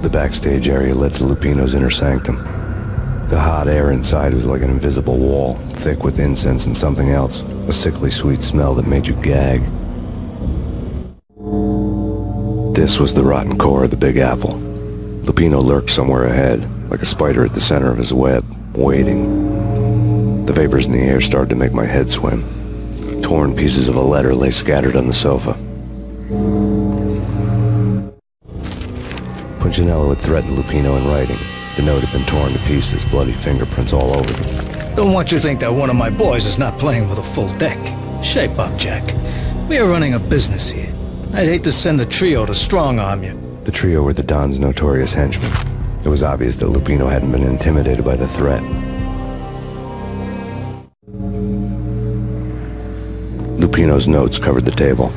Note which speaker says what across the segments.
Speaker 1: The backstage area led to Lupino's inner sanctum. The hot air inside was like an invisible wall, thick with incense and something else, a sickly sweet smell that made you gag. This was the rotten core of the Big Apple. Lupino lurked somewhere ahead, like a spider at the center of his web, waiting. The vapors in the air started to make my head swim. Torn pieces of a letter lay scattered on the sofa. Punchinello had threatened Lupino in writing. The note had been torn to pieces, bloody fingerprints all over them.
Speaker 2: Don't want you to think that one of my boys is not playing with a full deck. Shape up, Jack. We are running a business here. I'd hate to send the trio to strong-arm you.
Speaker 1: The trio were the Don's notorious henchmen. It was obvious that Lupino hadn't been intimidated by the threat. Lupino's notes covered the table.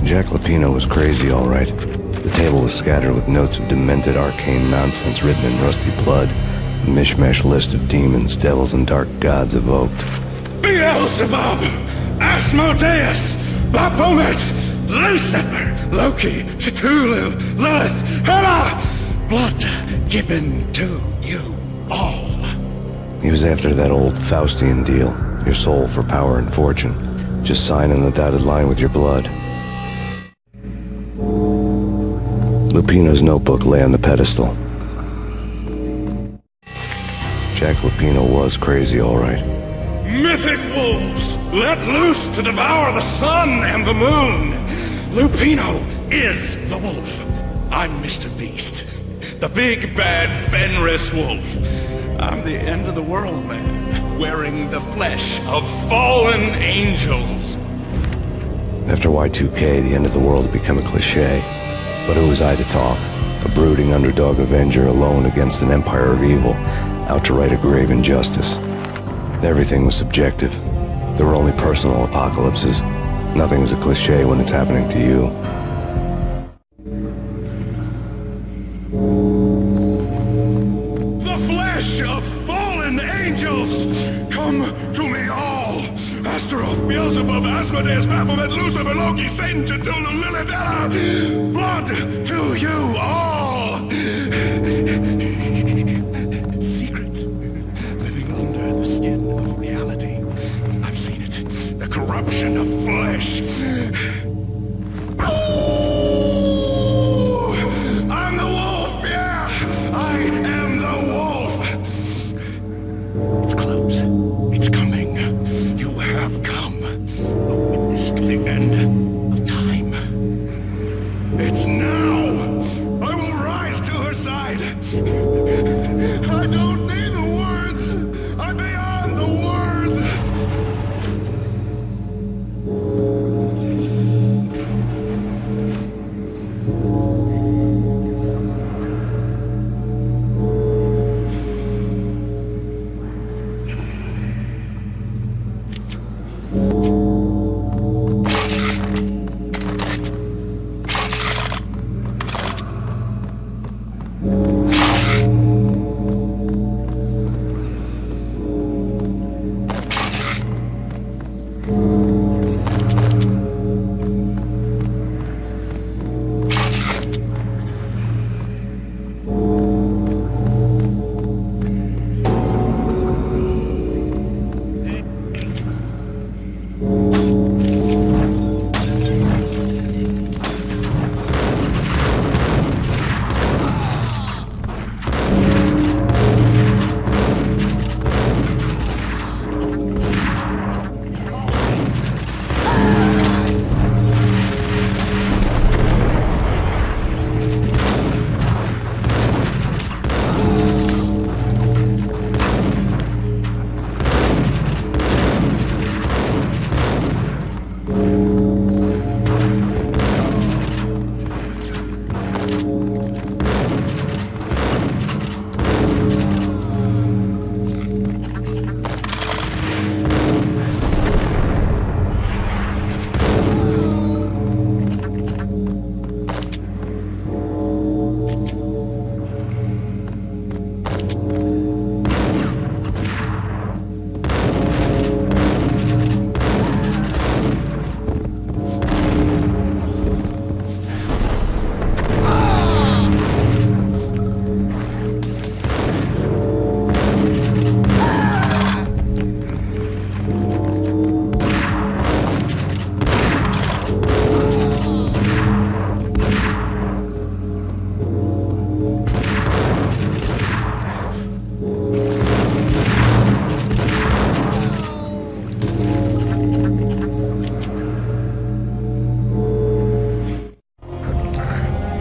Speaker 1: Jack Lupino was crazy, all right. The table was scattered with notes of demented arcane nonsense written in rusty blood, a mishmash list of demons, devils, and dark gods evoked.
Speaker 3: Beelzebub, Asmodeus, Baphomet, Lucifer, Loki, Cthulhu, Lilith, Hela, blood given to you all.
Speaker 1: He was after that old Faustian deal, your soul for power and fortune. Just sign on the dotted line with your blood. Lupino's notebook lay on the pedestal. Jack Lupino was crazy, all right.
Speaker 3: Mythic wolves, let loose to devour the sun and the moon. Lupino is the wolf. I'm Mr. Beast, the big bad Fenris wolf. I'm the end of the world man, wearing the flesh of fallen angels.
Speaker 1: After Y2K, the end of the world had become a cliché. But who was I to talk? A brooding underdog avenger alone against an empire of evil, out to right a grave injustice. Everything was subjective. There were only personal apocalypses. Nothing is a cliché when it's happening to you.
Speaker 3: The flesh of fallen angels, come to me all. Astaroth, Beelzebub, Asmodeus, Baphomet, Lucifer, Loki, Satan, Cthulhu, Lilith, Hela. Blood to you all. Secret, living under the skin of reality. I've seen it. The corruption of flesh. Oh! I'm the wolf, yeah! I am the wolf! It's close. It's coming. You have come. A witness to the end of time. It's now! I will rise to her side! I don't need the words! I'm beyond the words!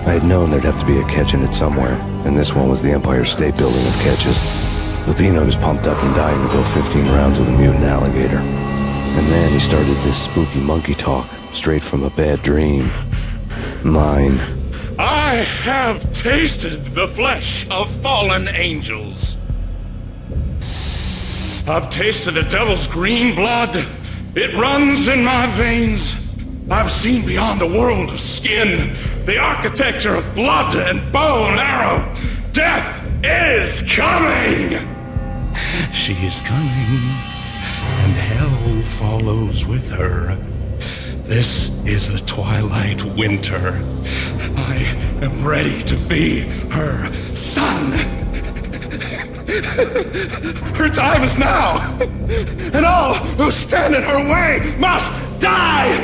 Speaker 1: I had known there'd have to be a catch in it somewhere, and this one was the Empire State Building of catches. Lupino was pumped up and dying to go 15 rounds with a mutant alligator. And then he started this spooky monkey talk, straight from a bad dream. Mine.
Speaker 3: I have tasted the flesh of fallen angels. I've tasted the devil's green blood. It runs in my veins. I've seen beyond the world of skin, the architecture of blood and bow and arrow. Death is coming! She is coming, and hell follows with her. This is the twilight winter. I am ready to be her son. Her time is now, and all who stand in her way must die!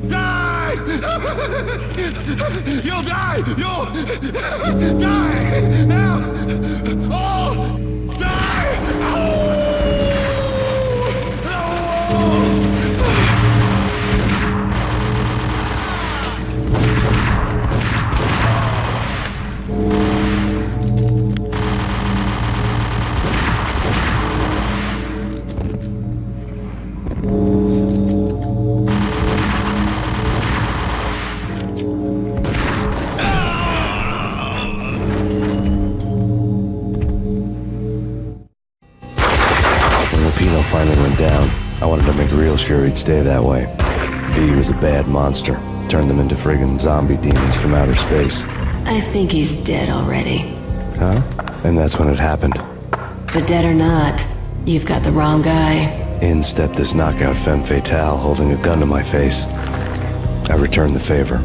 Speaker 3: Die! You'll die! You'll die! Now! All die!
Speaker 1: When Lupino finally went down, I wanted to make real sure he'd stay that way. V was a bad monster. Turned them into friggin' zombie demons from outer space.
Speaker 4: I think he's dead already.
Speaker 1: Huh? And that's when it happened.
Speaker 4: But dead or not, you've got the wrong guy.
Speaker 1: In stepped this knockout femme fatale holding a gun to my face. I returned the favor.